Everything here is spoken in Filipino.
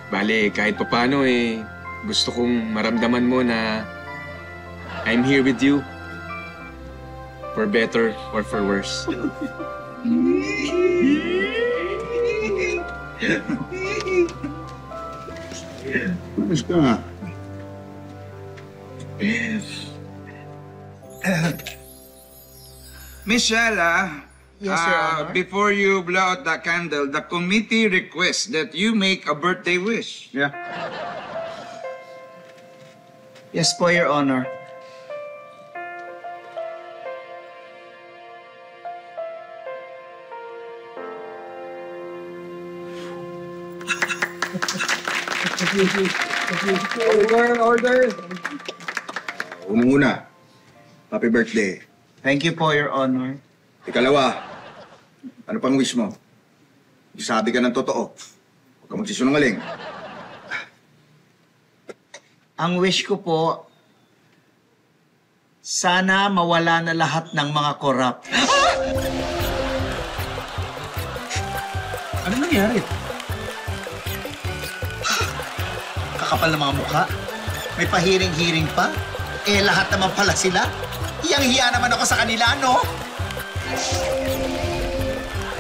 Bale, kahit papano eh, gusto kong maramdaman mo na I'm here with you. For better or for worse. Mas ka nga. Miss Shella, Yes, Your Honor. before you blow out the candle, the committee requests that you make a birthday wish. Yeah. Yes po, Your Honor. Unang-una, happy birthday. Thank you po, Your Honor. Ikalawa, ano pang wish mo? Sabi ka ng totoo. Huwag ka magsisunungaling. Ang wish ko po, sana mawala na lahat ng mga korap. Ano nangyari? Kakapal na mga mukha. May pahiring-hiring pa. Eh, lahat naman pala sila. Iyang-hiya naman ako sa kanila, no?